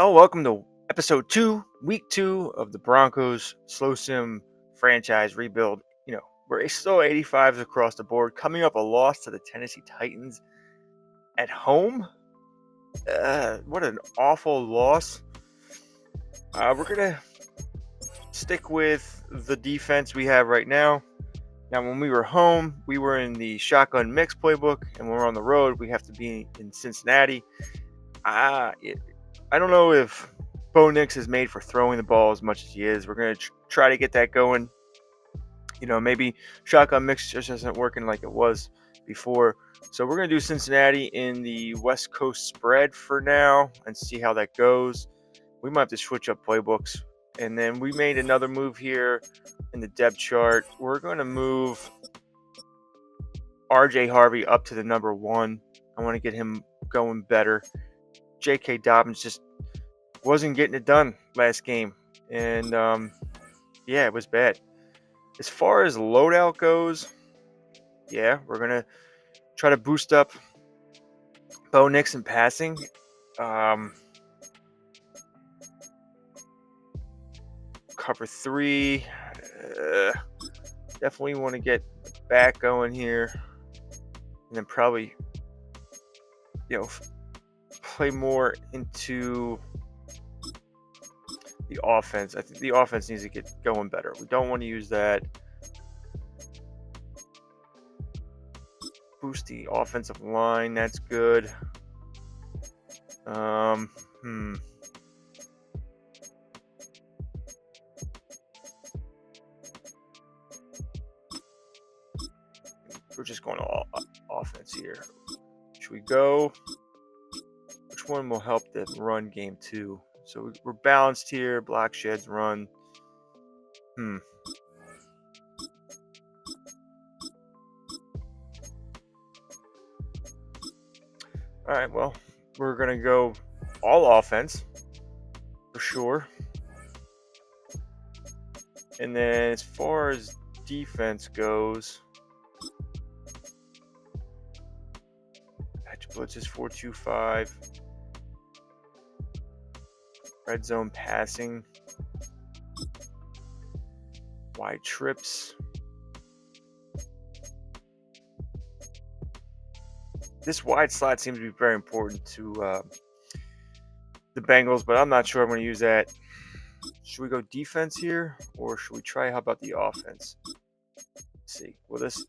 Oh, welcome to episode 2, week 2 of the Broncos slow sim franchise rebuild. We're still 85s across the board, coming up a loss to the Tennessee Titans at home. What an awful loss. We're going to stick with the defense we have right now. Now, when we were home, we were in the shotgun mix playbook, and when we're on the road, we have to be in Cincinnati. I don't know if Bo Nix is made for throwing the ball as much as he is. We're going to try to get that going. Maybe shotgun mix just isn't working like it was before. So we're going to do Cincinnati in the West Coast spread for now and see how that goes. We might have to switch up playbooks. And then we made another move here in the depth chart. We're going to move RJ Harvey up to the number 1. I want to get him going better. J.K. Dobbins just wasn't getting it done last game. And, it was bad. As far as loadout goes, we're going to try to boost up Bo Nix in passing. Cover 3. Definitely want to get back going here. And then probably, play more into the offense. I think the offense needs to get going better. We don't want to use that. Boost the offensive line. That's good. We're just going all offense here. Should we go? Which one will help the run game too? So we're balanced here. Block, sheds, run. All right, well, we're going to go all offense for sure. And then as far as defense goes, patch blitz is 4-2-5. Red zone passing. Wide trips. This wide slot seems to be very important to the Bengals, but I'm not sure I'm going to use that. Should we go defense here, or should we try, how about the offense? Let's see. Will this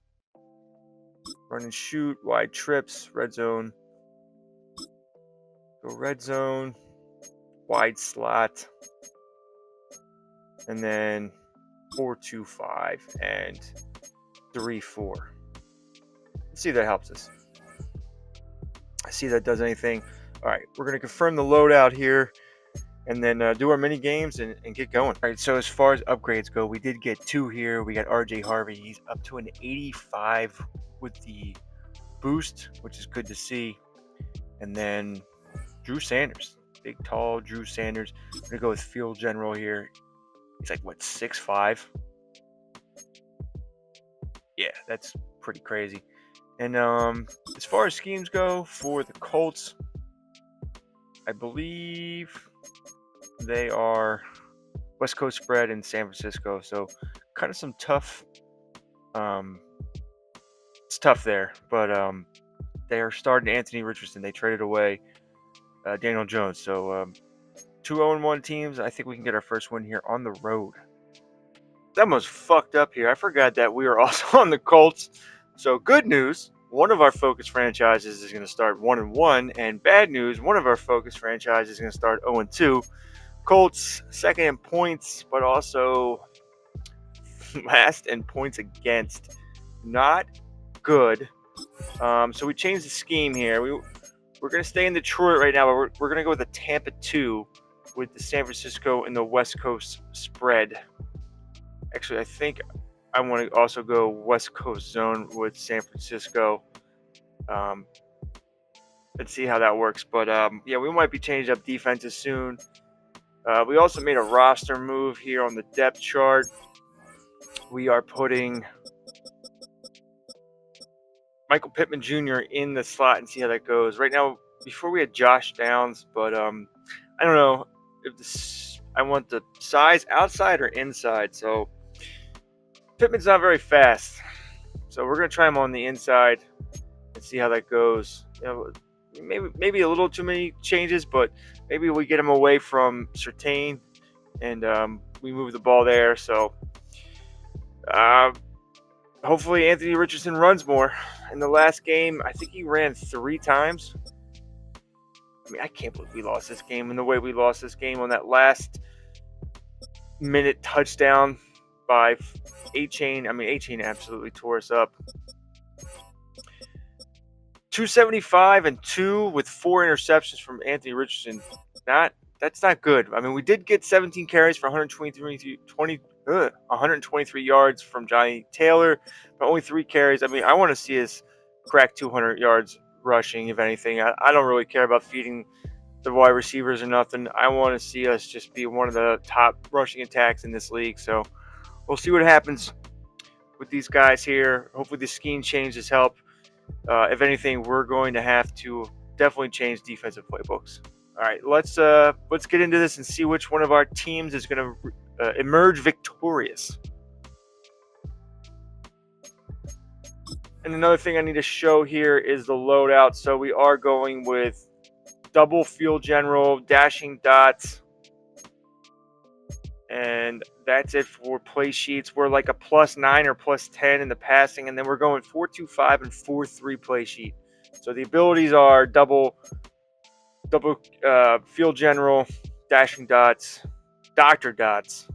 run and shoot, wide trips, red zone. Go red zone, wide slot, and then 4-2-5 and 3-4. Let's see if that helps us. I see that does anything. All right, we're going to confirm the loadout here and then do our mini games and get going. All right, so as far as upgrades go, we did get 2 here. We got RJ Harvey. He's up to an 85 with the boost, which is good to see. And then Drew Sanders, big, tall Drew Sanders. I'm going to go with field general here. He's like, 6'5"? Yeah, that's pretty crazy. And as far as schemes go for the Colts, I believe they are West Coast spread in San Francisco. So kind of some tough. It's tough there, but they are starting Anthony Richardson. They traded away Daniel Jones. So 2-0-1 teams. I think we can get our first win here on the road. That was fucked up here. I forgot that we were also on the Colts. So good news, one of our focus franchises is going to start 1-1, and bad news, one of our focus franchises is going to start 0-2. Colts second in points, but also last in points against. Not good. So we changed the scheme here. We're going to stay in Detroit right now, but we're going to go with a Tampa 2 with the San Francisco and the West Coast spread. Actually, I think I want to also go West Coast zone with San Francisco. Let's see how that works. But we might be changing up defenses soon. We also made a roster move here on the depth chart. We are putting Michael Pittman Jr. in the slot and see how that goes. Right now, before we had Josh Downs, but I don't know if I want the size outside or inside. So Pittman's not very fast. So we're going to try him on the inside and see how that goes. Maybe a little too many changes, but maybe we get him away from Surtain and we move the ball there. So hopefully Anthony Richardson runs more. In the last game, I think he ran 3 times. I mean, I can't believe we lost this game, and the way we lost this game on that last minute touchdown by A-Chain. I mean, A-Chain absolutely tore us up. 275 and 2 with 4 interceptions from Anthony Richardson. That's not good. I mean, we did get 17 carries for 123 yards from Johnny Taylor, but only 3 carries. I mean, I want to see us crack 200 yards rushing, if anything. I don't really care about feeding the wide receivers or nothing. I want to see us just be one of the top rushing attacks in this league. So we'll see what happens with these guys here. Hopefully the scheme changes help. If anything, we're going to have to definitely change defensive playbooks. All right, let's get into this and see which one of our teams is going to emerge victorious. And another thing I need to show here is the loadout. So we are going with double field general, dashing dots, and that's it for play sheets. We're like a +9 or +10 in the passing, and then we're going 4-2-5 and 4-3 play sheet. So the abilities are double field general, dashing dots, doctor dots,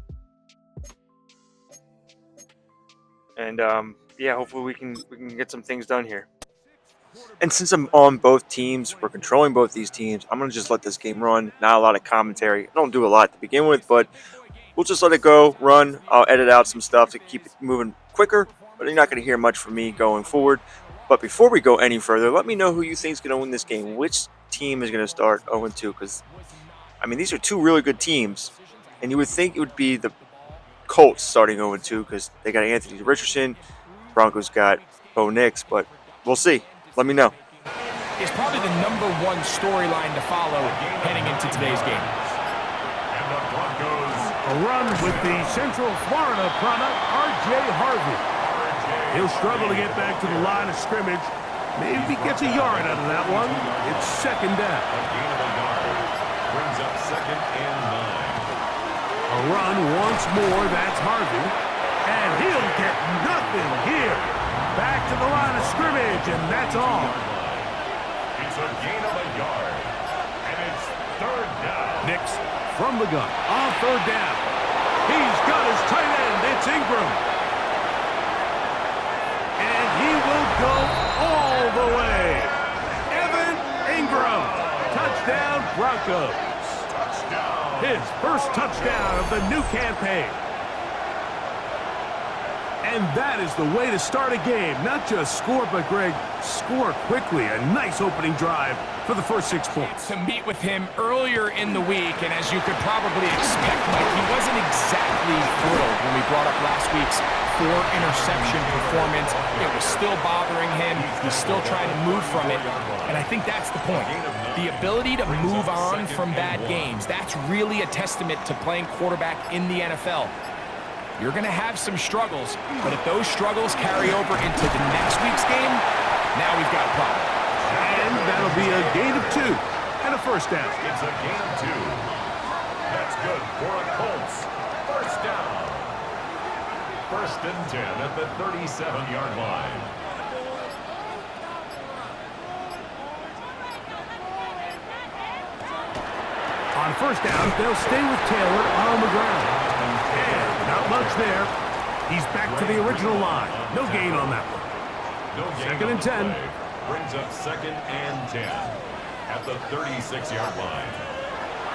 and hopefully we can get some things done here. And since I'm on both teams, we're controlling both these teams, I'm going to just let this game run. Not a lot of commentary. I don't do a lot to begin with, but we'll just let it go, run. I'll edit out some stuff to keep it moving quicker, but you're not going to hear much from me going forward. But before we go any further, let me know who you think is going to win this game. Which team is going to start 0-2? Because, I mean, these are 2 really good teams, and you would think it would be the Colts starting 0-2 because they got Anthony Richardson. Broncos got Bo Nix, but we'll see. Let me know. It's probably the #1 storyline to follow heading into today's game. And the Broncos, a run with the Central Florida product, R.J. Harvey. He'll struggle to get back to the line of scrimmage. Maybe gets a yard out of that one. It's 2nd down. A gain of a yard brings up 2nd and 9. A run once more, that's Harvey. And he'll get nothing here. Back to the line of scrimmage, and that's all. It's a gain of a yard, and it's 3rd down. Nix from the gun on 3rd down. He's got his tight end. It's Ingram. And he will go all the way. Evan Ingram. Touchdown, Broncos. Touchdown. His first touchdown of the new campaign. And that is the way to start a game. Not just score, but, Greg, score quickly. A nice opening drive for the first 6 points. To meet with him earlier in the week, and as you could probably expect, Mike, he wasn't exactly thrilled when we brought up last week's 4-interception performance. It was still bothering him. He's still trying to move from it, and I think that's the point. The ability to move on from bad games, that's really a testament to playing quarterback in the NFL. You're going to have some struggles, but if those struggles carry over into the next week's game, now we've got a problem. And that'll be a gain of 2 and a 1st down. It's a gain of 2. That's good for a Colts. 1st down. 1st and 10 at the 37-yard line. On 1st down, they'll stay with Taylor on the ground. And not much there. He's back to the original line. No gain on that one. No gain 2nd and 10. Play. Brings up 2nd and 10 at the 36-yard line.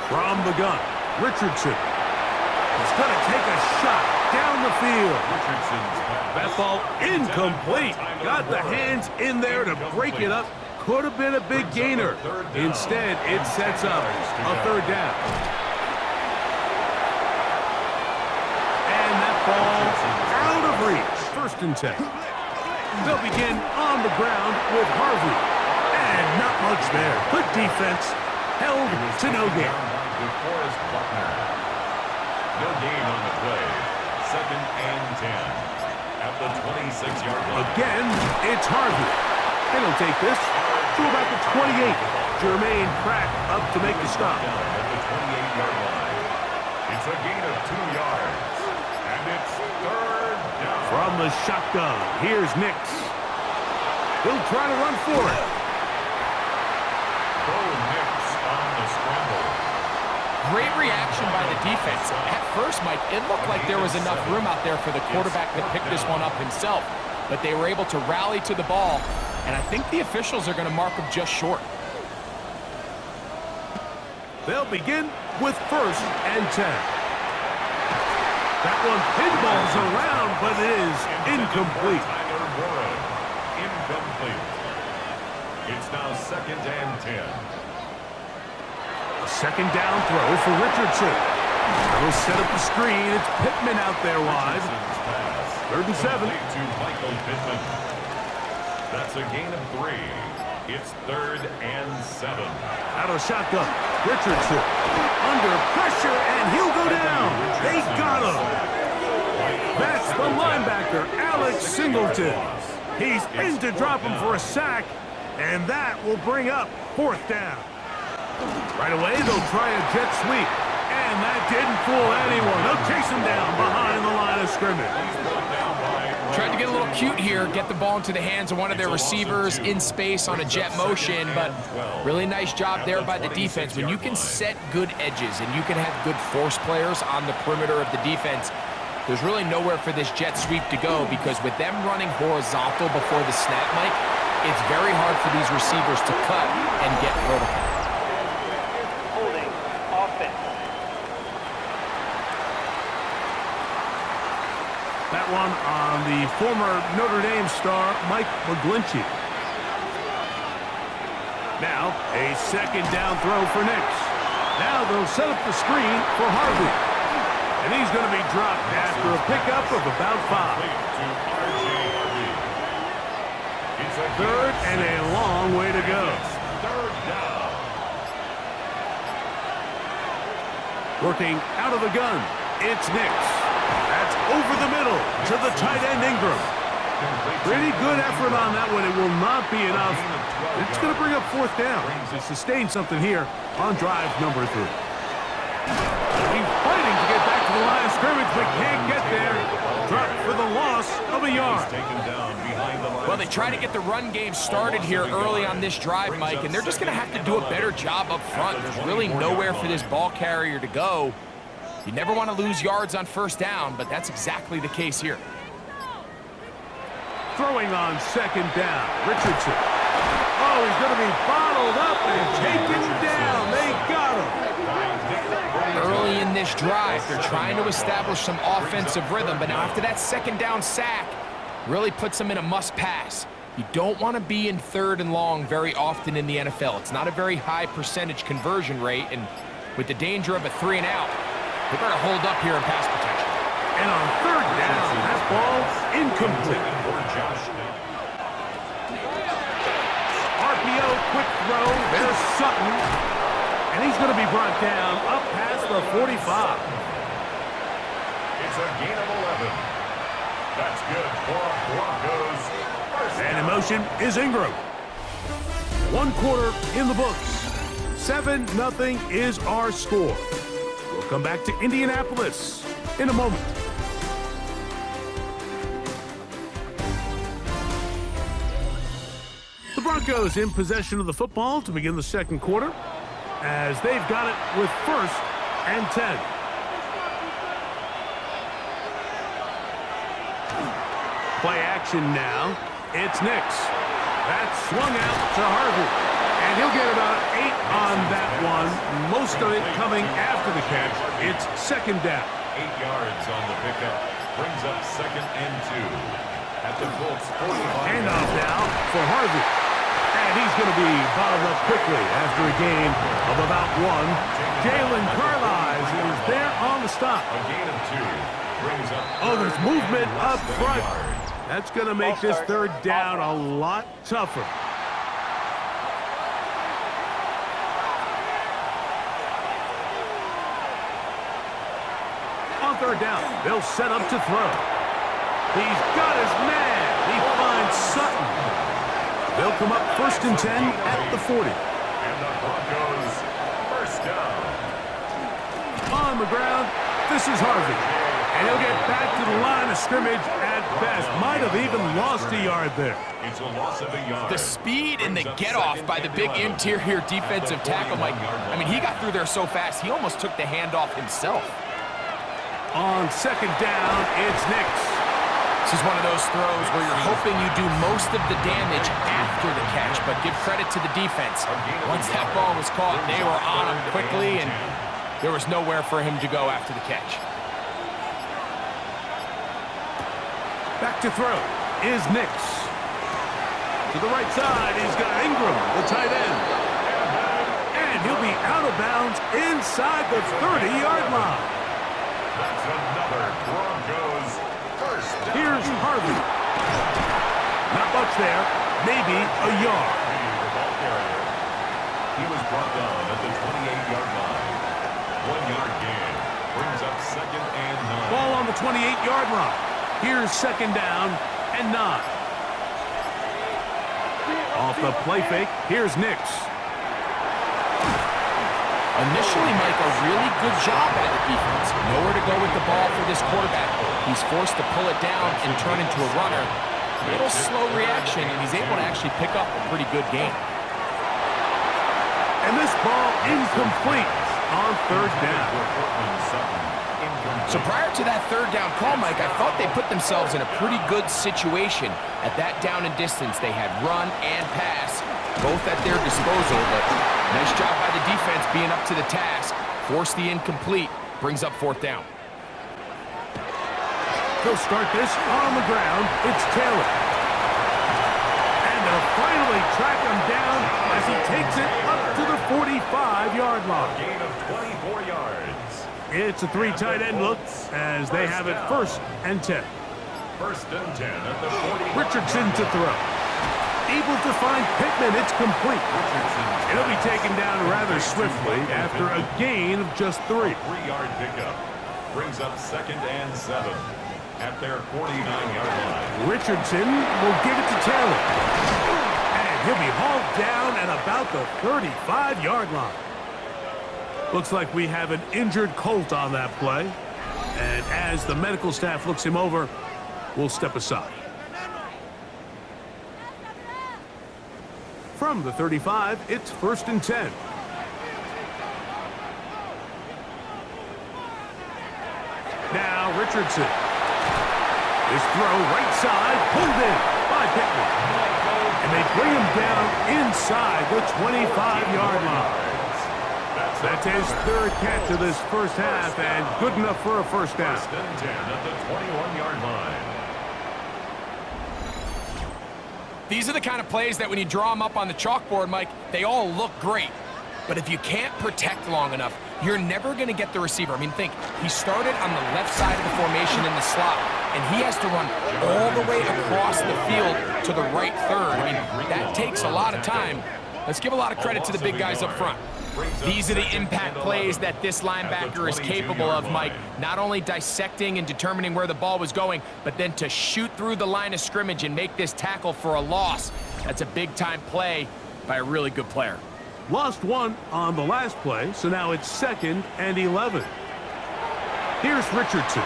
From the gun, Richardson. He's going to take a shot down the field. Richardson's That ball incomplete. Got the hands in there to break it up. Could have been a big gainer. Instead, it sets up a 3rd down. And that ball out of reach. 1st and 10. They'll begin on the ground with Harvey. And not much there. Good defense. Held to no gain. DeForest Buckner. No gain on the play. 2nd and 10. At the 26-yard line. Again, it's Harvey. And he'll take this to about the 28. Jermaine Pratt up to make the stop. Down at the 28-yard line. It's a gain of 2 yards. And it's 3rd down. From the shotgun, here's Nix. He'll try to run for it. Bo Nix on the scramble. Great reaction by the defense. At first, Mike, it looked like there was enough room out there for the quarterback to pick this one up himself. But they were able to rally to the ball, and I think the officials are going to mark him just short. They'll begin with 1st and 10. That one pinballs around, but it is incomplete. Tyler Warren. Incomplete. It's now 2nd and 10. A 2nd down throw for Richardson. They'll set up the screen. It's Pittman out there wide. 3rd and 7. To Michael Pittman. That's a gain of 3. It's 3rd and 7. Out of the shotgun. Richardson under pressure, and he'll go down. They got him. That's the linebacker, Alex Singleton. He's in to drop him for a sack, and that will bring up 4th down. Right away, they'll try a jet sweep, and that didn't fool anyone. They'll chase him down behind the line of scrimmage. Tried to get a little cute here, get the ball into the hands of one of their receivers in space on a jet motion, but really nice job there by the defense. When you can set good edges and you can have good force players on the perimeter of the defense, there's really nowhere for this jet sweep to go, because with them running horizontal before the snap, Mike, it's very hard for these receivers to cut and get vertical. Holding offense. That one on the former Notre Dame star, Mike McGlinchey. Now, a 2nd down throw for Nix. Now they'll set up the screen for Harvey. And he's going to be dropped after a pickup of about 5. 3rd and a long way to go. 3rd down. Working out of the gun, it's Nix. That's over the middle to the tight end Ingram. Pretty good effort on that one. It will not be enough. It's going to bring up 4th down to sustain something here on drive number 3. He's fighting to get back to the line of scrimmage, but can't get there. Dropped for the loss of a yard. Well, they try to get the run game started here early on this drive, Mike, and they're just going to have to do a better job up front. There's really nowhere for this ball carrier to go. You never want to lose yards on 1st down, but that's exactly the case here. Throwing on 2nd down, Richardson. Oh, he's going to be bottled up and taken down. They got him. Early in this drive, they're trying to establish some offensive rhythm, but now after that 2nd down sack, really puts them in a must-pass. You don't want to be in 3rd and long very often in the NFL. It's not a very high percentage conversion rate, and with the danger of a 3-and-out, they better hold up here in pass protection. And on 3rd down, that ball's incomplete. RPO, quick throw. There's Sutton. And he's going to be brought down up past the 45. It's a gain of 11. That's good for Broncos. And in motion is Ingram. 1 quarter in the books. 7-0 is our score. We'll come back to Indianapolis in a moment. The Broncos in possession of the football to begin the 2nd quarter, as they've got it with 1st and 10. Play action now. It's Nix. That's swung out to Harvey. And he'll get about 8 on that one. Most of it coming after the catch. It's 2nd down. 8 yards on the pickup. Brings up 2nd and 2. At the Colts 45. Handoff now for Harvey. And he's going to be bottled up quickly after a gain of about 1. Jalen Carlisle is there on the stop. A gain of 2. Brings up. Oh, there's movement up front. That's going to make this 3rd down a lot tougher. On third down, they'll set up to throw. He's got his man. He finds Sutton. They'll come up 1st and 10 at the 40. And the Broncos first down. On the ground, this is Harvey. And he'll get back to the line of scrimmage at best. Might have even lost a yard there. It's a loss of a yard. The speed and the get-off by the big interior defensive tackle, Mike. I mean, he got through there so fast, he almost took the handoff himself. On 2nd down, it's Nix. This is one of those throws where you're hoping you do most of the damage after the catch, but give credit to the defense. Once that ball was caught, they were on him quickly, and there was nowhere for him to go after the catch. Back to throw is Nix. To the right side, he's got Ingram, the tight end. And he'll be out of bounds inside the 30-yard line. That's another Broncos first down. Here's Harvey. Not much there, maybe a yard. The ball carrier. He was brought down at the 28-yard line. 1-yard gain brings up 2nd and 9. Ball on the 28-yard line. Here's 2nd down and 9. Off the play fake, here's Nix. Initially, Mike, a really good job by the defense. Nowhere to go with the ball for this quarterback. He's forced to pull it down and turn into a runner. A little slow reaction, and he's able to actually pick up a pretty good game. And this ball incomplete on 3rd down. So prior to that 3rd down call, Mike, I thought they put themselves in a pretty good situation. At that down and distance, they had run and pass, both at their disposal, but nice job by the defense being up to the task. Force the incomplete, brings up 4th down. He'll start this on the ground. It's Taylor. And they'll finally track him down as he takes it up to the 45-yard line. Gain of 24 yards. It's a 3 tight end look as they have it 1st and 10. 1st and 10 at the 40. Richardson to throw. Able to find Pittman. It's complete. It'll be taken down rather swiftly after a gain of just 3. 3-yard pickup brings up 2nd and 7 at their 49-yard line. Richardson will give it to Taylor. And he'll be hauled down at about the 35-yard line. Looks like we have an injured Colt on that play. And as the medical staff looks him over, we'll step aside. From the 35, it's 1st and 10. Now Richardson. His throw right side, pulled in by Pittman. And they bring him down inside the 25-yard line. That's his 3rd catch of this first half, and good enough for a 1st down. 1st and 10 at the 21-yard line. These are the kind of plays that when you draw them up on the chalkboard, Mike, they all look great. But if you can't protect long enough, you're never going to get the receiver. I mean, think, he started on the left side of the formation in the slot, and he has to run all the way across the field to the right third. I mean, that takes a lot of time. Let's give a lot of credit to the big guys up front. These are the impact plays that this linebacker is capable of, Mike. Not only dissecting and determining where the ball was going, but then to shoot through the line of scrimmage and make this tackle for a loss. That's a big-time play by a really good player. Lost 1 on the last play, so now it's 2nd and 11. Here's Richardson.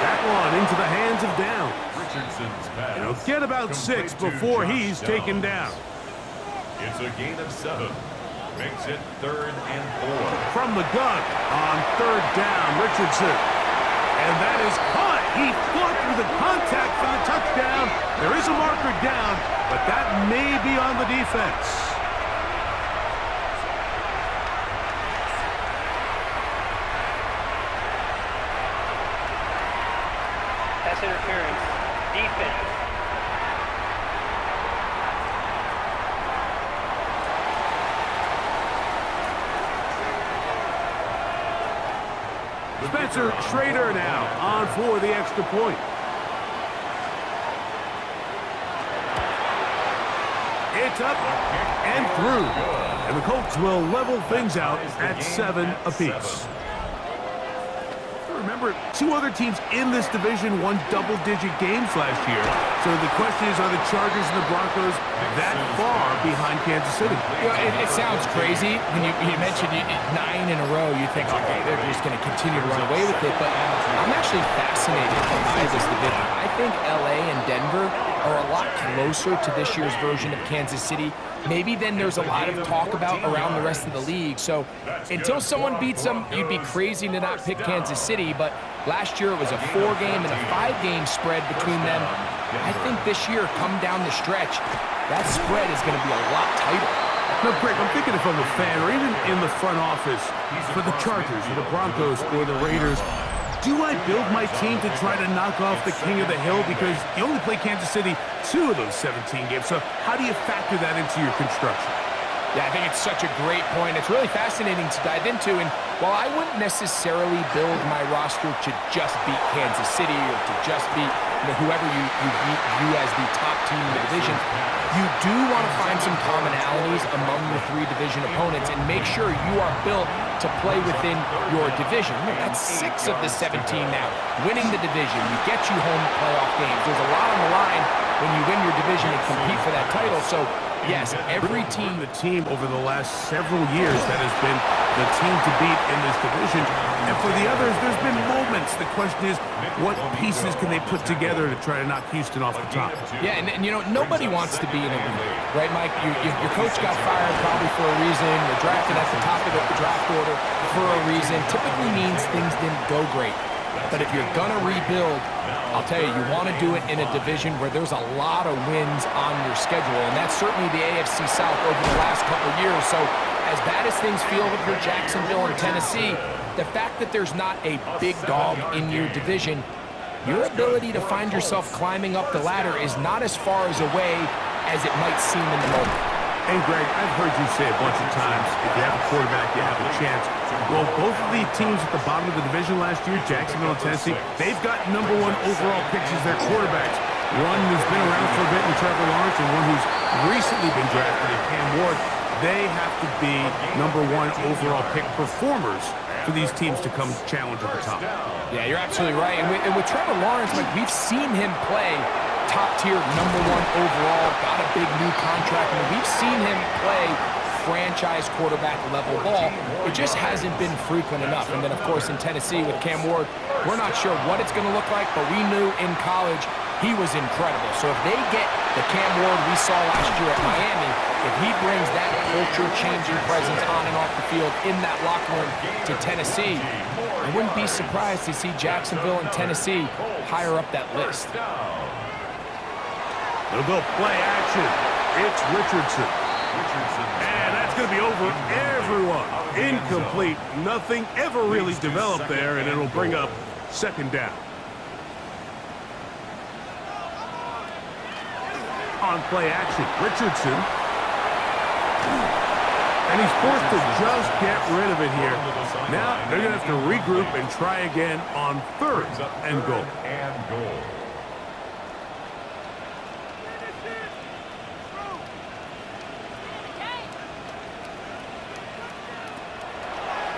That one into the hands of Downs. Richardson's pass. And he'll get about 6 before he's taken down. It's a gain of 7. Makes it 3rd and 4. From the gun on 3rd down, Richardson. And that is caught. He fought through the contact for the touchdown. There is a marker down, but that may be on the defense. Pass interference. Defense. Spencer Schrader now on for the extra point. It's up and through. And the Colts will level things out at 7 apiece. remember, two other teams in this division won double-digit games last year. So the question is, are the Chargers and the Broncos that far behind Kansas City? You know, it sounds crazy. When you mentioned 9 in a row, you think, okay, they're just going to continue to run away with it. But I'm actually fascinated by this division. I think LA and Denver are a lot closer to this year's version of Kansas City, maybe than there's a lot of talk about around the rest of the league. So until someone beats them, you'd be crazy to not pick Kansas City. But last year it was a 4-game and a 5-game spread between them. I think this year, come down the stretch, that spread is going to be a lot tighter. No, Greg, I'm thinking if I'm a fan or even in the front office for the Chargers or the Broncos or the Raiders, do I build my team to try to knock off the king of the hill? Because you only play Kansas City 2 of those 17 games. So how do you factor that into your construction? Yeah, I think it's such a great point. It's really fascinating to dive into. And while I wouldn't necessarily build my roster to just beat Kansas City or to just beat whoever you view as the top team in the division, you do want to find some commonalities among the 3 division opponents and make sure you are built to play within your division. That's 6 of the 17 now. Winning the division, you get you home playoff games. There's a lot on the line when you win your division and compete for that title. So yes, every team. The team over the last several years that has been the team to beat in this division. And for the others, there's been moments. The question is, what pieces can they put together to try to knock Houston off the top? Yeah, and you know, nobody wants to be in a rebuild, right, Mike? Your coach got fired probably for a reason. You're drafted at the top of the draft order for a reason. Typically means things didn't go great. But if you're going to rebuild, I'll tell you, you want to do it in a division where there's a lot of wins on your schedule, and that's certainly the AFC South over the last couple of years. So as bad as things feel with your Jacksonville and Tennessee, the fact that there's not a big dog in your division, your ability to find yourself climbing up the ladder is not as far as away as it might seem in the moment. And Greg, I've heard you say a bunch of times, if you have a quarterback, you have a chance. Well, both of the teams at the bottom of the division last year, Jacksonville and Tennessee, they've got #1 overall picks as their quarterbacks. One who's been around for a bit in Trevor Lawrence and one who's recently been drafted in Cam Ward. They have to be #1 overall pick performers for these teams to come challenge at the top. Yeah, you're absolutely right. And with Trevor Lawrence, like, we've seen him play top-tier, #1 overall, got a big new contract. I mean, we've seen him play franchise quarterback level ball. It just hasn't been frequent enough. And then, of course, in Tennessee with Cam Ward, we're not sure what it's going to look like, but we knew in college he was incredible. So if they get the Cam Ward we saw last year at Miami, if he brings that culture-changing presence on and off the field in that locker room to Tennessee, I wouldn't be surprised to see Jacksonville and Tennessee higher up that list. They'll go play action. It's Richardson. And that's going to be over everyone. Incomplete. Nothing ever really developed there, and it'll bring up 2nd down. On play action, Richardson. And he's forced to just get rid of it here. Now they're going to have to regroup and try again on 3rd and goal.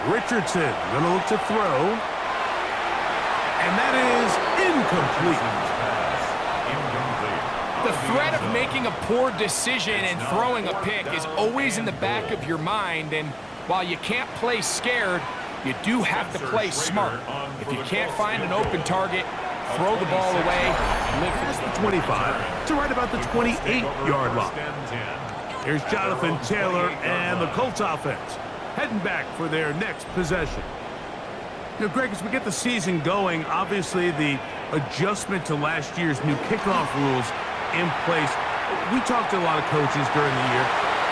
Richardson going to look to throw. And that is incomplete. The threat of making a poor decision and throwing a pick is always in the back of your mind, and while you can't play scared, you do have to play smart. If you can't find an open target, throw the ball away. Live past the 25 to right about the 28-yard line. Here's Jonathan Taylor and the Colts offense heading back for their next possession. You know, Greg, as we get the season going, obviously the adjustment to last year's new kickoff rules in place. We talked to a lot of coaches during the year.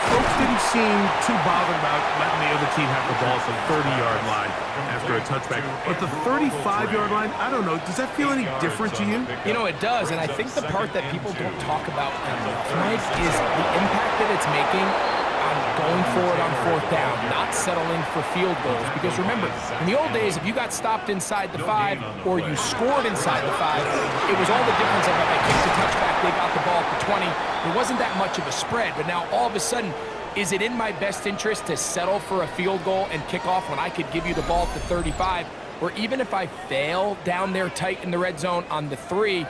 Folks didn't seem too bothered about letting the other team have the ball at the 30-yard line after a touchback. But the 35-yard line, I don't know, does that feel any different to you? You know, it does, and I think the part that people don't talk about enough, Mike, is the impact that it's making on going forward on 4th down, not settling for field goals. Because remember, in the old days, if you got stopped inside the 5 or you scored inside the 5, it was all the difference of if they kicked a touchback, they got the ball at the 20. There wasn't that much of a spread, but now all of a sudden, is it in my best interest to settle for a field goal and kick off when I could give you the ball at the 35? where even if I fail down there tight in the red zone on the 3,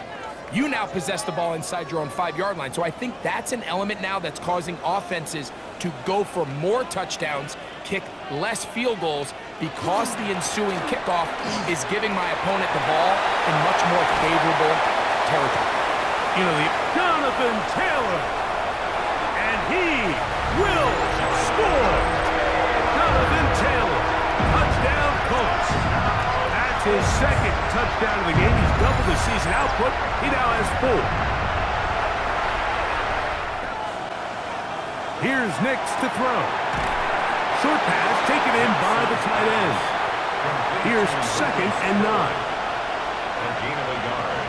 you now possess the ball inside your own 5-yard line. So I think that's an element now that's causing offenses to go for more touchdowns, kick less field goals, because the ensuing kickoff is giving my opponent the ball in much more favorable territory. You know, Jonathan Taylor, and he will score. Jonathan Taylor, touchdown Colts. That's his second touchdown of the game. He's doubled the season output. He now has 4. Here's Nix to throw. Short pass taken in by the tight end. Here's 2nd and 9. A gain of a yard.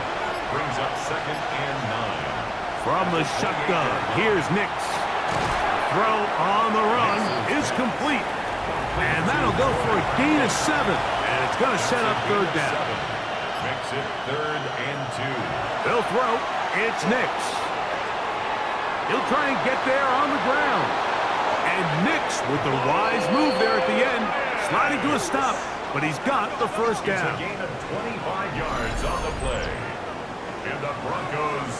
Brings up 2nd and 9. From the shotgun, here's Nix. Throw on the run is complete. And that'll go for a gain of 7. And it's going to set up 3rd down. Makes it 3rd and 2. They'll throw. It's Nix. He'll try and get there on the ground. And Nix with the wise move there at the end. Sliding to a stop. But he's got the 1st down. It's a gain of 25 yards on the play. And the Broncos,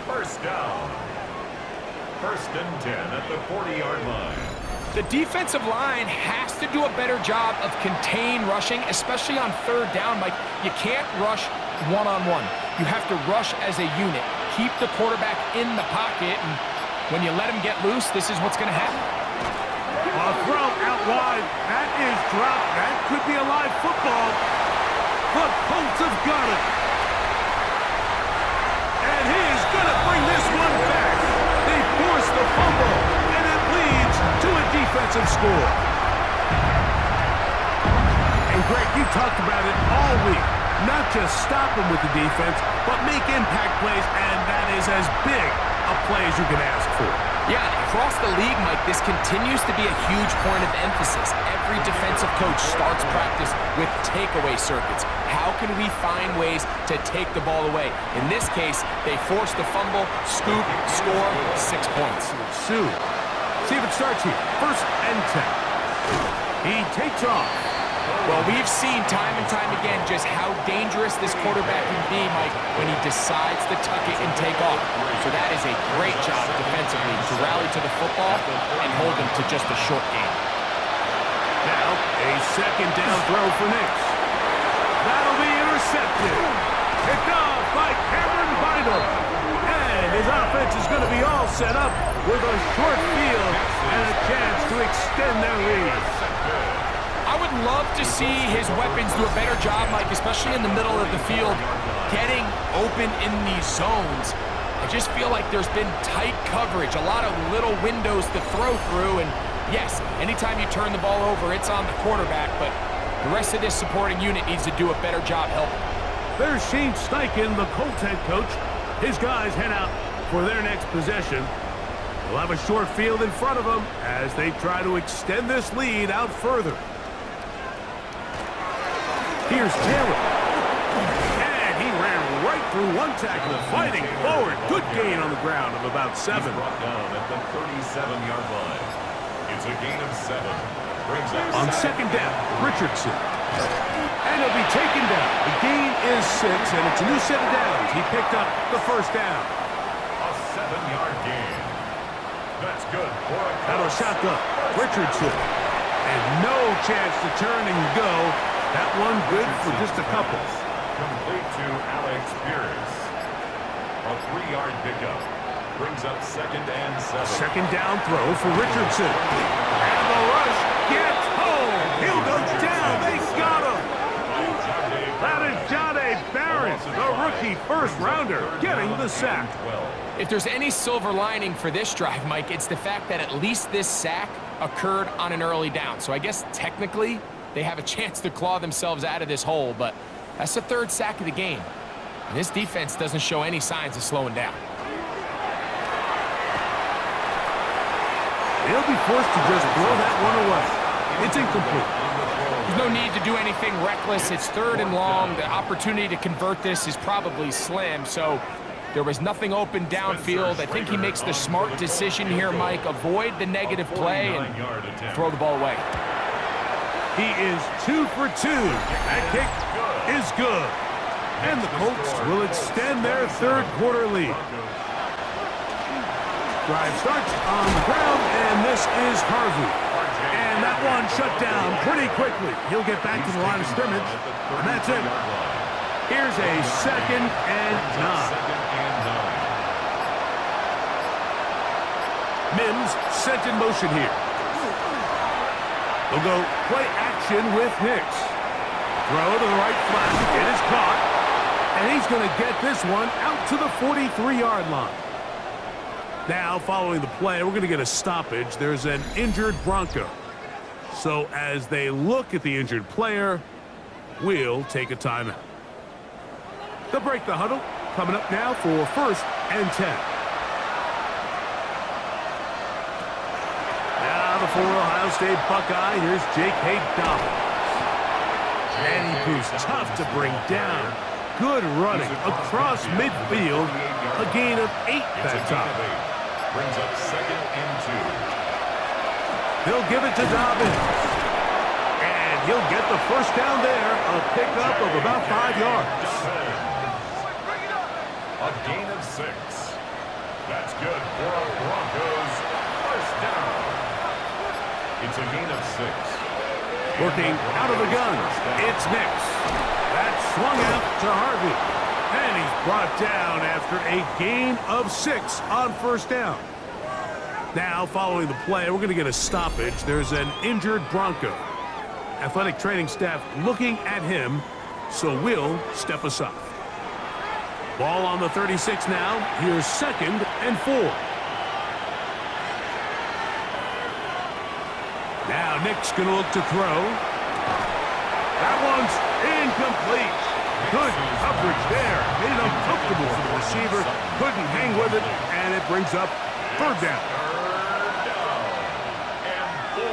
1st down. 1st and 10 at the 40-yard line. The defensive line has to do a better job of contain rushing, especially on 3rd down. Like, you can't rush one-on-one. You have to rush as a unit. Keep the quarterback in the pocket, and when you let him get loose, this is what's going to happen. A throw out wide. That is dropped. That could be a live football. The Colts have got it. And he's going to bring this one back. They force the fumble, and it leads to a defensive score. And Greg, you talked about it all week. Not just stop them with the defense, but make impact plays, and that is as big a play as you can ask for. Yeah, across the league, Mike, this continues to be a huge point of emphasis. Every defensive coach starts practice with takeaway circuits. How can we find ways to take the ball away? In this case, they force the fumble, scoop, score, 6 points. Sue. See if it starts here. 1st and 10. He takes off. Well, we've seen time and time again just how dangerous this quarterback can be, Mike, when he decides to tuck it and take off. So that is a great job defensively to rally to the football and hold them to just a short game. Now, a 2nd down throw for Nix. That'll be intercepted. Picked off by Cameron Bynum. And his offense is going to be all set up with a short field and a chance to extend their lead. I would love to see his weapons do a better job, Mike, especially in the middle of the field, getting open in these zones. I just feel like there's been tight coverage, a lot of little windows to throw through, and yes, anytime you turn the ball over, it's on the quarterback, but the rest of this supporting unit needs to do a better job helping. There's Shane Steichen, the Colts head coach. His guys head out for their next possession. They'll have a short field in front of them as they try to extend this lead out further. Here's Taylor. And he ran right through one tackle, fighting forward. Good gain on the ground of about 7. He's brought down at the 37-yard line. It's a gain of 7. Brings up On 2nd down, Richardson. And he'll be taken down. The gain is 6, and it's a new set of downs. He picked up the 1st down. a 7-yard gain. That's good for a Out of shotgun, Richardson. And no chance to turn and go. That one good for just a couple. Complete to Alex Pierce. A 3-yard pickup. Brings up 2nd and 7. 2nd down throw for Richardson. And the rush gets home. He'll go down. They got him. That is Jahdae Barron, the rookie 1st-rounder, getting the sack. If there's any silver lining for this drive, Mike, it's the fact that at least this sack occurred on an early down. So I guess technically they have a chance to claw themselves out of this hole, but that's the 3rd sack of the game. And this defense doesn't show any signs of slowing down. They'll be forced to just throw that one away. It's incomplete. There's no need to do anything reckless. It's 3rd and long. The opportunity to convert this is probably slim, so there was nothing open downfield. I think he makes the smart decision here, Mike. Avoid the negative play and throw the ball away. He is 2 for 2. That kick is good. And the Colts will extend their third quarter lead. Drive starts on the ground, and this is Harvey. And that one shut down pretty quickly. He'll get back to the line of scrimmage, and that's it. Here's a 2nd and 9. Mims set in motion here. They'll go play action with Nix. Throw to the right flank. It is caught. And he's going to get this one out to the 43-yard line. Now, following the play, we're going to get a stoppage. There's an injured Bronco. So as they look at the injured player, we'll take a timeout. They'll break the huddle. Coming up now for 1st and 10. Now the former Ohio State Buckeye. Here's J.K. Dobbins. And he proves tough to bring down. Good running across midfield. A gain of 8 that time. Brings up 2nd and 2. He'll give it to Dobbins. And he'll get the first down there. A pickup of about 5 yards. A gain of 6. That's good for a Broncos first down. It's a gain of 6. Working out of the gun. It's Nix. That's swung out to Harvey. And he's brought down after a gain of 6 on first down. Now, following the play, we're going to get a stoppage. There's an injured Bronco. Athletic training staff looking at him, so we'll step aside. Ball on the 36 now. Here's 2nd and 4. Now, Nick's going to look to throw. That one's incomplete. Good coverage there. Made it uncomfortable for the receiver. Couldn't hang with it, and it brings up 3rd down. And 4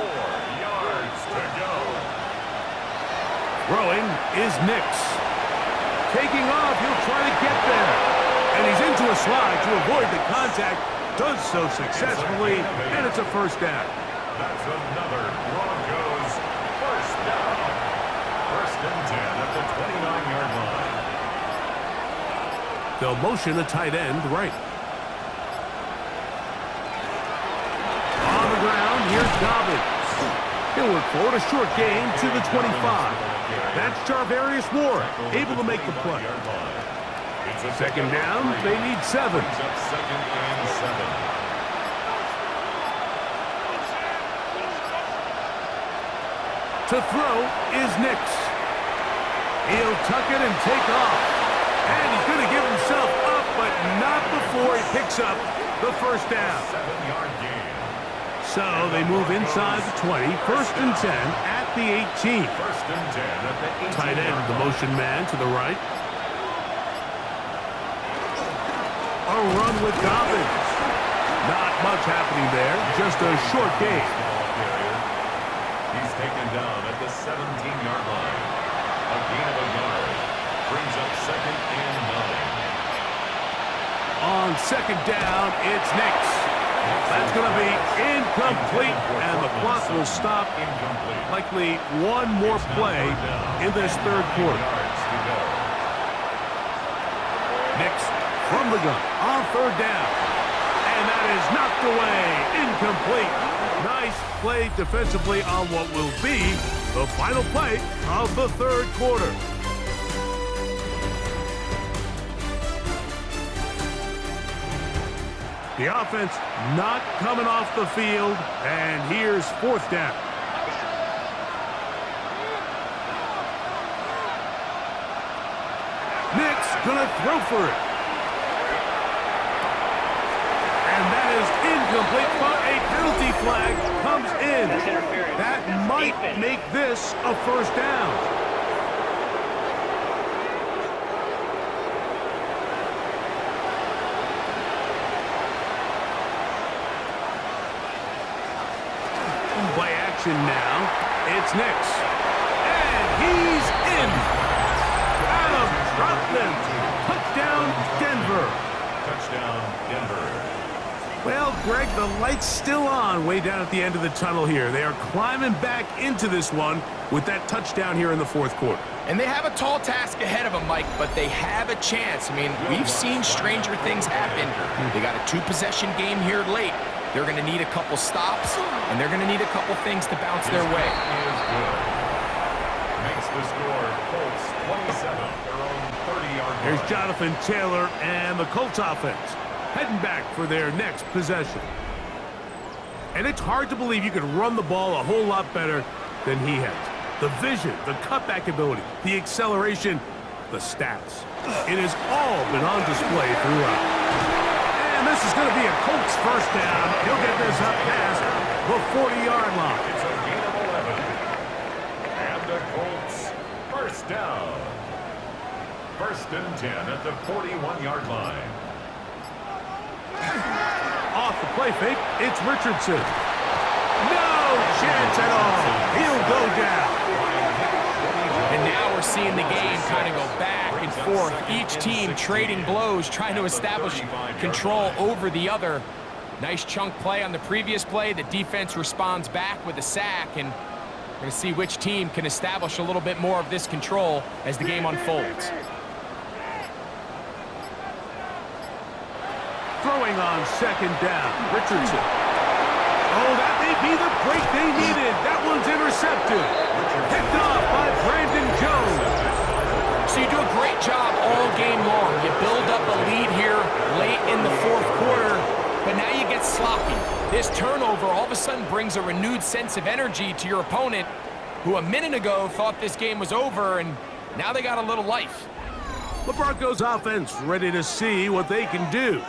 yards to go. Throwing is Nix. Taking off, he'll try to get there. And he's into a slide to avoid the contact. Does so successfully, and it's a first down. That's another Broncos first down. 1st and 10 at the 29-yard line. They'll motion a tight end right. On the ground, here's Dobbins. He'll work forward, a short gain to the 25. That's Charvarius Ward, able to make the play. It's a 2nd down, they need 7. Brings up 2nd and 7. To throw is Nix. He'll tuck it and take off. And he's going to give himself up, but not before he picks up the first down. 7-yard gain. So they move inside the 20, 1st and 10 at the 18. 1st and 10 at the 18. Tight end, the motion man to the right. A run with Dobbins. Not much happening there, just a short gain. He's taken down at the 17-yard line. A gain of a yard. Brings up 2nd and 9. On 2nd down, it's Nix. That's going to be incomplete, and the clock will stop. Incomplete. Likely one more play in this 3rd quarter. Nix from the gun on 3rd down. And that is knocked away. Incomplete. Nice play defensively on what will be the final play of the 3rd quarter. The offense not coming off the field, and here's 4th down. Nix gonna throw for it. And that is incomplete, but a penalty flag comes in. That might make this a first down. Play action now. It's Nix. And he's in. Adam Troutman. Touchdown, Denver. Touchdown, Denver. Well, Greg, the light's still on way down at the end of the tunnel here. They are climbing back into this one. with that touchdown here in the fourth quarter. And they have a tall task ahead of them, Mike, but they have a chance. I mean, we've seen stranger things happen. They got a two-possession game here late. They're going to need a couple stops, and they're going to need a couple things to bounce their way. Makes the score Colts 27, their own 30-yard line. Here's Jonathan Taylor and the Colts offense heading back for their next possession. And it's hard to believe you could run the ball a whole lot better than he has. The vision, the cutback ability, the acceleration, the stats. It has all been on display throughout. And this is going to be a Colts first down. He'll get this up past the 40-yard line. It's a gain of 11. And the Colts first down. First and 10 at the 41-yard line. Off the play fake, it's Richardson. No chance at all. He'll go down. And now we're seeing the game kind of go back and forth. Each team trading blows, trying to establish control over the other. Nice chunk play on the previous play. The defense responds back with a sack, and we're going to see which team can establish a little bit more of this control as the game unfolds. Throwing on second down, Richardson. Oh, that may be the break they needed. That one's intercepted. Picked off by Brandon Jones. So you do a great job all game long. You build up a lead here late in the fourth quarter, but now you get sloppy. This turnover all of a sudden brings a renewed sense of energy to your opponent, who a minute ago thought this game was over, and now they got a little life. The Broncos offense ready to see what they can do.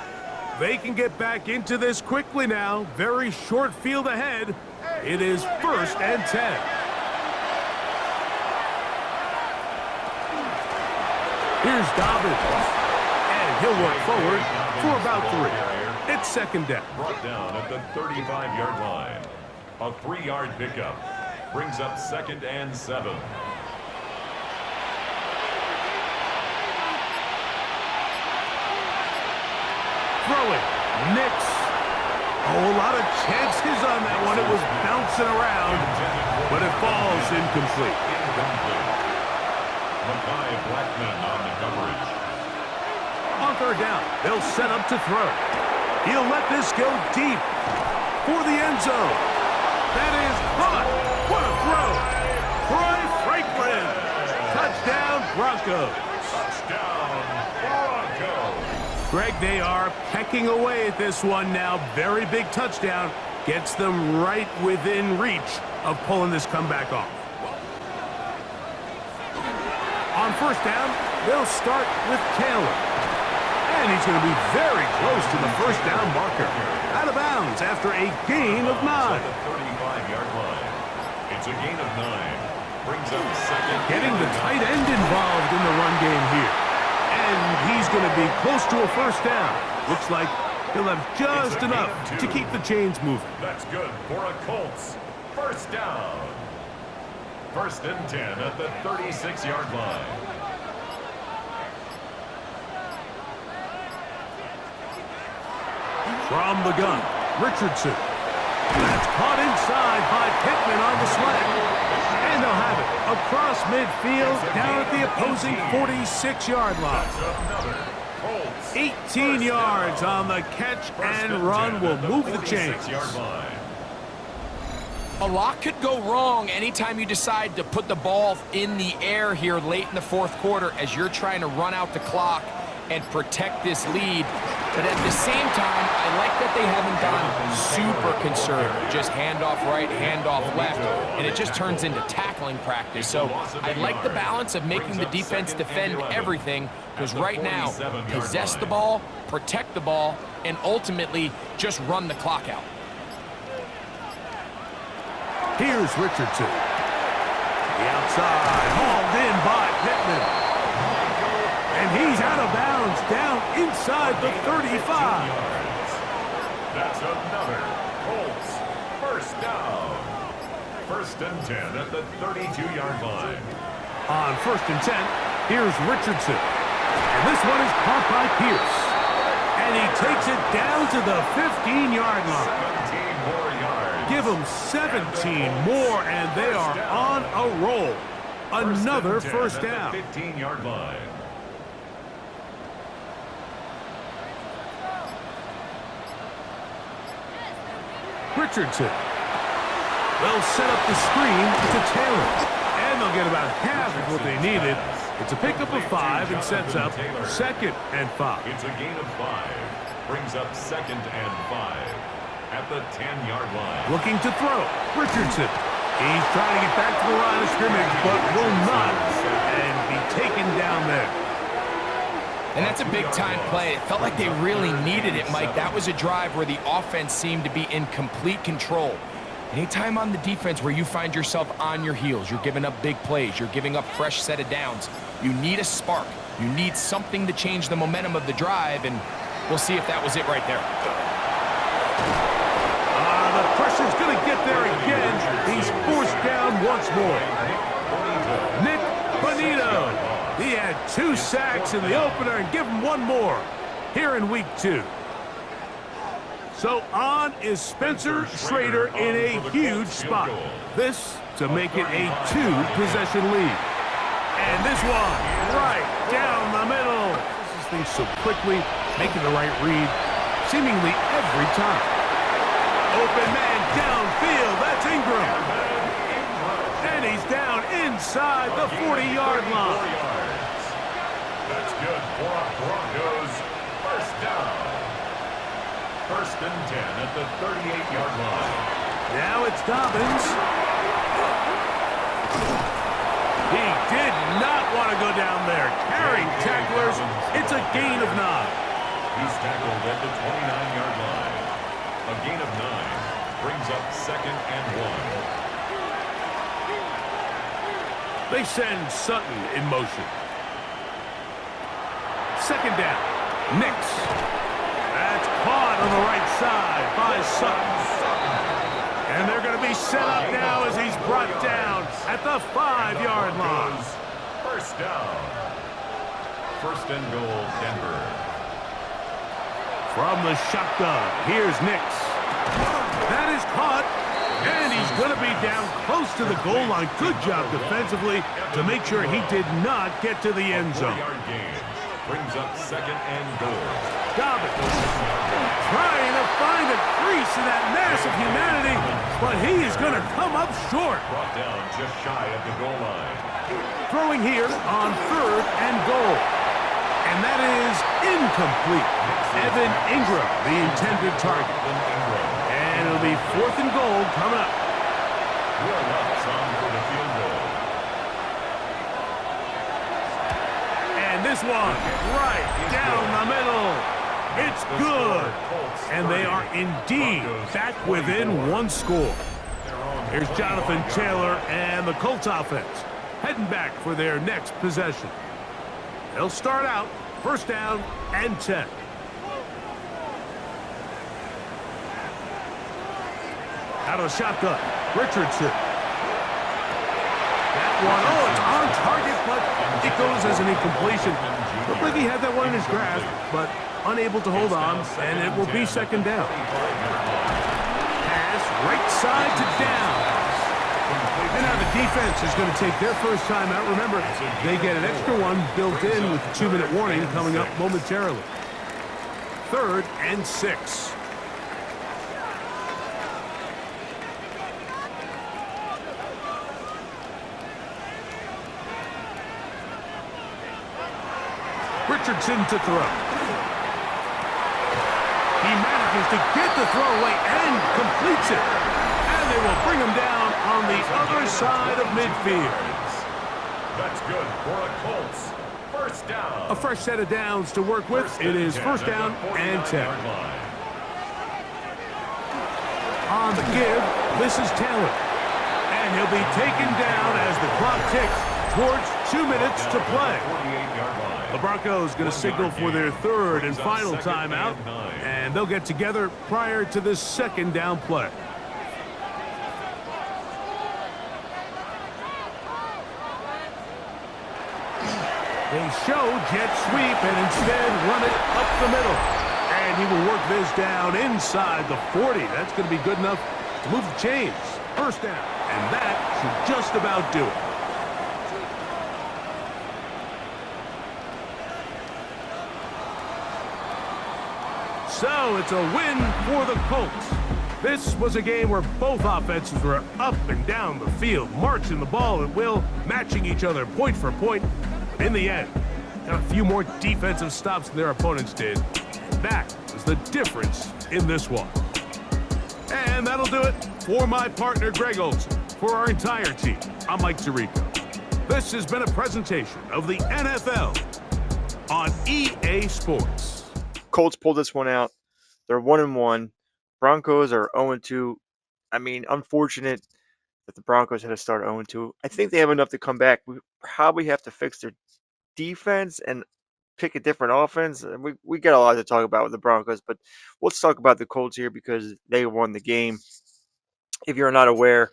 They can get back into this quickly now. Very short field ahead. It is first and 10. Here's Dobbins. And he'll work forward for about 3. It's second down. Brought down at the 35-yard line. A 3-yard pickup brings up second and 7. Throwing. Nix. Oh, a lot of chances on that one. It was bouncing around, but it falls incomplete. Makai Blackman on the coverage. On third down, they'll set up to throw. He'll let this go deep for the end zone. That is caught. What a throw. Troy Franklin. Touchdown, Broncos. Touchdown, Broncos. Greg, they are pecking away at this one now. Very big touchdown. Gets them right within reach of pulling this comeback off. On first down, they'll start with Taylor. And he's going to be very close to the first down marker. Out of bounds after a gain of 9. At the 35-yard line. It's a gain of 9. Brings up second. Getting the tight end involved in the run game here. And he's going to be close to a first down. Looks like he'll have just enough to keep the chains moving. That's good for a Colts. First down. First and 10 at the 36-yard line. From the gun, Richardson. That's caught inside by Pittman on the slant. And they'll have it across midfield down at the opposing 46-yard line. Another Colts. 18 yards on the catch and run will move the chains. 46-yard line. A lot could go wrong anytime you decide to put the ball in the air here late in the fourth quarter as you're trying to run out the clock and protect this lead. But at the same time, I like that they haven't gone super conservative. Just handoff right, handoff left, and it just turns into tackling practice. So I like the balance of making the defense defend everything, because right now, possess the ball, protect the ball, and ultimately just run the clock out. Here's Richardson. The outside, hauled in by Pittman. And he's out of bounds, down inside the 35. That's another Colts first down. First and 10 at the 32-yard line. On first and 10, here's Richardson. And this one is caught by Pierce. And he takes it down to the 15-yard line. 17 more yards. Give them 17 more, and they are on a roll. Another first down. 15-yard line. Richardson. They'll set up the screen to Taylor. And they'll get about half of what they needed. It's a pickup of 5 and sets up 2nd and 5. It's a gain of 5. Brings up 2nd and 5 at the 10-yard line. Looking to throw. Richardson. He's trying to get back to the line of scrimmage, but will not, and be taken down there. And that's a big-time play. It felt like they really needed it, Mike. That was a drive where the offense seemed to be in complete control. Anytime on the defense where you find yourself on your heels, you're giving up big plays, you're giving up fresh set of downs, you need a spark. You need something to change the momentum of the drive, and we'll see if that was it right there. The pressure's going to get there again. He's forced down once more. Nick Bonito. He had 2 sacks in the opener, and give him 1 more here in week 2. So on is Spencer Schrader in a huge spot. This to make it a 2-possession lead. And this one right down the middle. This thing so quickly, making the right read seemingly every time. Open man downfield. That's Ingram. And he's down inside the 40-yard line. That's good for Broncos. First down. 1st and 10 at the 38-yard line. Now it's Dobbins. He did not want to go down there. Carrying tacklers. It's a gain of 9. He's tackled at the 29-yard line. A gain of 9 brings up 2nd and 1. They send Sutton in motion. 2nd down. Nix. That's caught on the right side by Sutton. And they're going to be set up now as he's brought down at the 5-yard line. First down. 1st and goal, Denver. From the shotgun, here's Nix. That is caught, and he's going to be down close to the goal line. Good job defensively to make sure he did not get to the end zone. 4-yard gain brings up 2nd and goal. Dobbins trying to find a crease in that mass of humanity, but he is going to come up short. Brought down just shy of the goal line. Throwing here on 3rd and goal. And that is incomplete. Evan Ingram, the intended target. And it'll be 4th and goal coming up. Willots on for the field goal. And this one right down the middle. It's good. And they are indeed back within 1 score. Here's Jonathan Taylor and the Colts offense heading back for their next possession. They'll start out 1st down and 10. Out of the shotgun, Richardson. That one, oh, it's on target, but it goes as an incompletion. Looked like he had that one in his grasp, but unable to hold on, and it will be 2nd down. Pass right side to down. And now the defense is going to take their first time out. Remember, they get an extra one built in with the 2-minute warning coming up momentarily. 3rd and 6. Richardson to throw. He manages to get the throw away and completes it. And they will bring him down on the other side of midfield. That's good for the Colts. First down. A fresh set of downs to work with. It is 1st down and 10. On the give, this is Taylor. And he'll be taken down as the clock ticks towards 2 minutes to play. The Broncos going to signal for their 3rd and final timeout, and they'll get together prior to this 2nd down play. They show jet sweep and instead run it up the middle. And he will work this down inside the 40. That's going to be good enough to move the chains. First down, and that should just about do it. So it's a win for the Colts. This was a game where both offenses were up and down the field, marching the ball at will, matching each other point for point. But in the end, got a few more defensive stops than their opponents did. And that was the difference in this one. And that'll do it for my partner, Greg Olson. For our entire team, I'm Mike Tirico. This has been a presentation of the NFL on EA Sports. Colts pulled this one out. They're 1-1. Broncos are 0-2. I mean, unfortunate that the Broncos had to start 0-2. I think they have enough to come back. We probably have to fix their defense and pick a different offense. We got a lot to talk about with the Broncos, but let's talk about the Colts here because they won the game. If you're not aware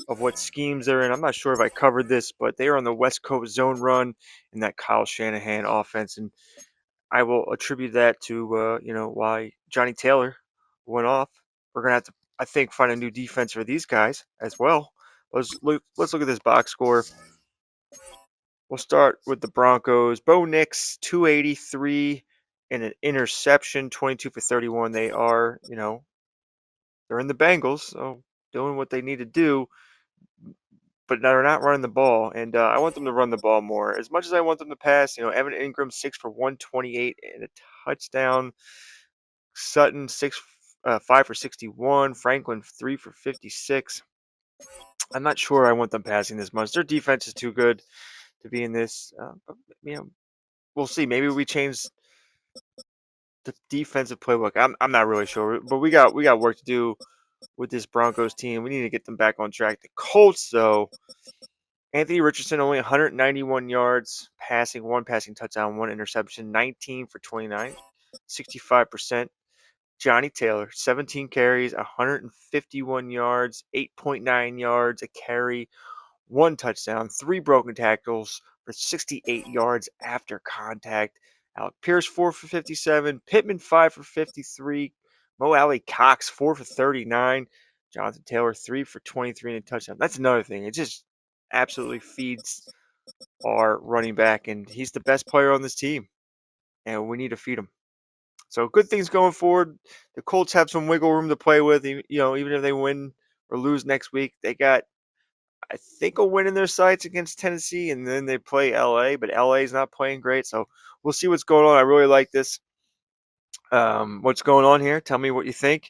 of what schemes they're in, I'm not sure if I covered this, but they are on the West Coast zone run in that Kyle Shanahan offense, and I will attribute that to why Johnny Taylor went off. We're gonna have to, I think, find a new defense for these guys as well. Let's look at this box score. We'll start with the Broncos. Bo Nix, 283 and an interception, 22 for 31. They are, they're in the Bengals, so doing what they need to do, but they're not running the ball. And I want them to run the ball more. As much as I want them to pass, Evan Ingram, 6 for 128 and a touchdown. Sutton, 5 for 61. Franklin, 3 for 56. I'm not sure I want them passing this much. Their defense is too good to be in this. But, we'll see. Maybe we change the defensive playbook. I'm not really sure, but we got work to do with this Broncos team. We need to get them back on track. The Colts, though, Anthony Richardson only 191 yards passing, one passing touchdown, one interception, 19 for 29, 65%. Johnny Taylor, 17 carries, 151 yards, 8.9 yards a carry, one touchdown, three broken tackles for 68 yards after contact. Alec Pierce, 4 for 57. Pittman, 5 for 53. Mo Alley Cox, 4 for 39. Jonathan Taylor, 3 for 23 and a touchdown. That's another thing. It just absolutely feeds our running back, and he's the best player on this team, and we need to feed him. So good things going forward. The Colts have some wiggle room to play with. Even if they win or lose next week, they got, I think, a win in their sights against Tennessee, and then they play LA. But LA is not playing great, so we'll see what's going on. I really like this. What's going on here? Tell me what you think.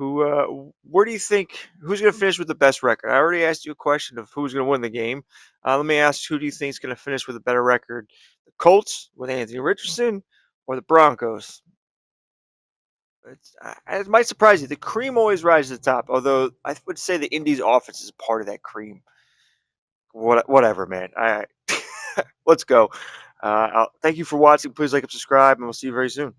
Where do you think who's going to finish with the best record? I already asked you a question of who's going to win the game. Let me ask, who do you think is going to finish with a better record? The Colts with Anthony Richardson or the Broncos? It might surprise you. The cream always rises to the top, although I would say the Indies offense is part of that cream. Whatever, man. Let's go. Thank you for watching. Please like and subscribe, and we'll see you very soon.